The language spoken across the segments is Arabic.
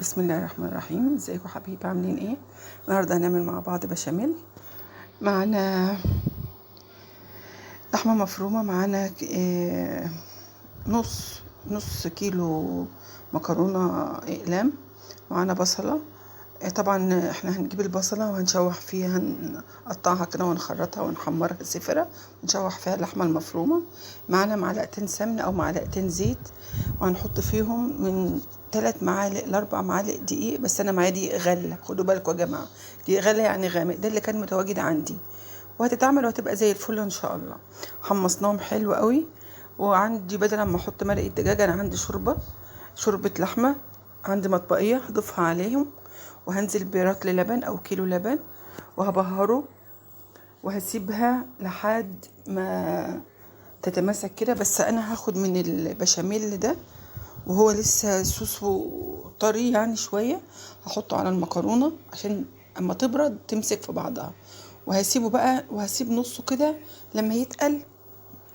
بسم الله الرحمن الرحيم. ازيكم حبايبي، عاملين ايه؟ النهارده هنعمل مع بعض بشاميل. معانا لحمه مفرومه، معانا نص كيلو مكرونه اقلام، معانا بصله. طبعا احنا هنجيب البصله وهنشوح فيها، هنقطعها كده ونخرطها ونحمرها زفره ونشوح فيها اللحمه المفرومه. معانا معلقتين سمن او معلقتين زيت، وهنحط فيهم من 3 معالق ل4 معالق دقيق. بس انا معايا دقيق غله، خدوا بالكم يا جماعه، دقيق غله يعني غامق، ده اللي كان متواجد عندي، وهتتعمل وهتبقى زي الفل ان شاء الله. حمصناهم حلو قوي. وعندي بدل ما احط مرق الدجاج، انا عندي شوربه لحمه، عندي مطبقيه هضيفها عليهم، وهنزل برطل لبن او كيلو لبن وهبهره، وهسيبها لحد ما تتماسك كده. بس انا هاخد من البشاميل ده وهو لسه صوصه طري يعني شويه، هحطه على المكرونه عشان اما تبرد تمسك في بعضها، وهسيبه بقى، وهسيب نصه كده لما يتقل،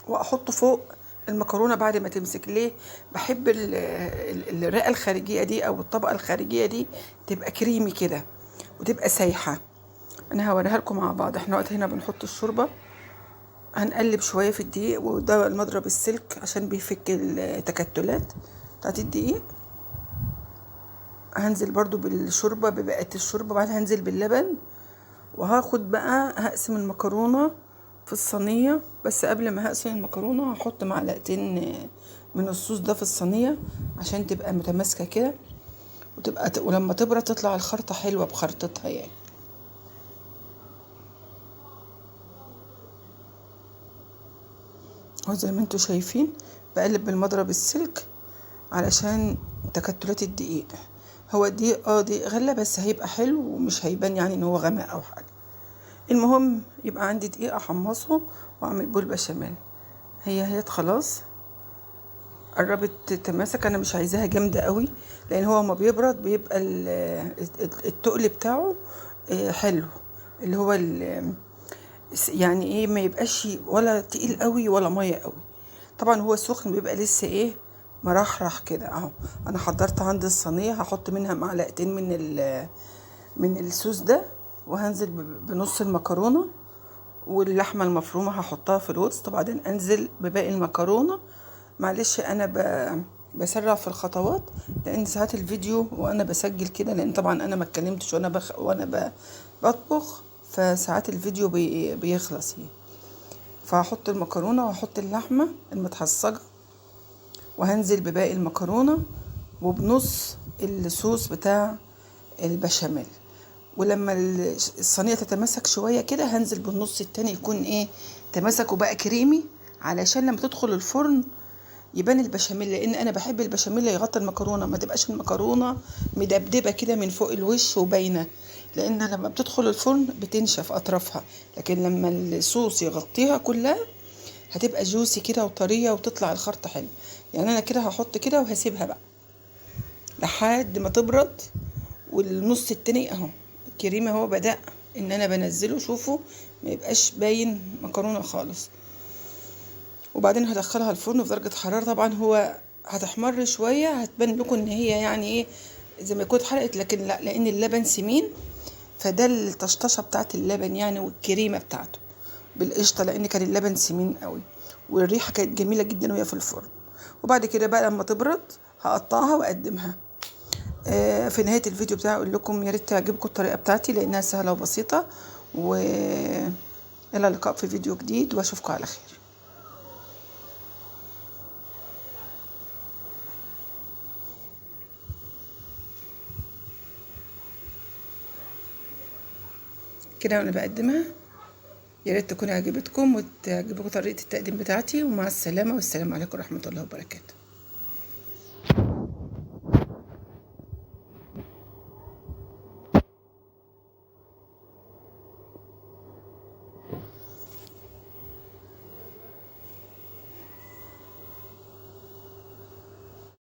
واحطه فوق المكرونه بعد ما تمسك. ليه؟ بحب الرئه الخارجيه دي او الطبقه الخارجيه دي تبقى كريمي كده وتبقى سايحه. انا هوريها لكم مع بعض. احنا وقت هنا بنحط الشوربه، هنقلب شويه في الدقيق، وده المضرب السلك عشان بيفك التكتلات بتاعت الدقيق. هنزل برضو بالشوربه، ببقيه الشوربه، بعد هنزل باللبن، وهاخد بقى هقسم المكرونه في الصينيه. بس قبل ما هقسم المكرونه هحط معلقتين من الصوص ده في الصينيه عشان تبقى متماسكه كده، ولما تبرد تطلع الخلطه حلوه بخرطتها يعني. اهو زي ما انتوا شايفين بقلب بالمضرب السلك علشان تكتلات الدقيق. هو الدقيق دقيق غله، بس هيبقى حلو ومش هيبان يعني ان هو غامق او حاجه. المهم يبقى عندي دقيق احمصه واعمل بول بشاميل. هي خلاص قربت تتماسك. انا مش عايزاها جامده قوي، لان هو ما بيبرد بيبقى التقل بتاعه حلو، اللي هو يعني ايه، ما يبقاش ولا تقيل قوي ولا ميه قوي. طبعا هو سخن بيبقى لسه ايه، مرحرح كده اهو. انا حضرت عندي الصينيه، هحط منها معلقتين من الصوص ده، وهنزل بنص المكرونه، واللحمه المفرومه هحطها في الوسط، وبعدين انزل بباقي المكرونه. معلش انا بسرع في الخطوات، لان ساعات الفيديو وانا بسجل كده، لان طبعا انا ما اتكلمتش وانا بطبخ، فساعات الفيديو بيخلص يعني. فهحط المكرونه واحط اللحمه المتحصجه، وهنزل بباقي المكرونه وبنص الصوص بتاع البشاميل. ولما الصينيه تتماسك شويه كده، هنزل بالنص التاني يكون ايه، تماسك وبقى كريمي، علشان لما تدخل الفرن يبان البشاميل. لان انا بحب البشاميل يغطي المكرونه، ما تبقاش المكرونه مدبدبه كده من فوق الوش وباينه، لان لما بتدخل الفرن بتنشف اطرافها. لكن لما الصوص يغطيها كلها هتبقى جوسي كده وطريه، وتطلع الخرطه حلو. يعني انا كده هحط كده وهسيبها بقى لحد ما تبرد. والنص التاني اهو الكريمه هو بدأ ان انا بنزله، شوفوا ما يبقاش باين مكرونه خالص. وبعدين هدخلها الفرن في درجه حراره، طبعا هو هتحمر شويه، هتبان لكم ان هي يعني ايه، زي ما يكون اتحرقت، لكن لا، لان اللبن سمين، فده الطشطشه بتاعت اللبن يعني، والكريمه بتاعته بالقشطه، لان كان اللبن سمين قوي، والريحه كانت جميله جدا وهي في الفرن. وبعد كده بقى لما تبرد هقطعها واقدمها. في نهايه الفيديو بتاعي اقول لكم يا ريت تعجبكم الطريقه بتاعتي، لانها سهله وبسيطه. والى اللقاء في فيديو جديد، واشوفكم على خير. كده وانا بقدمها، يا ريت تكون عجبتكم وتعجبكم طريقه التقديم بتاعتي. ومع السلامه، والسلام عليكم ورحمه الله وبركاته.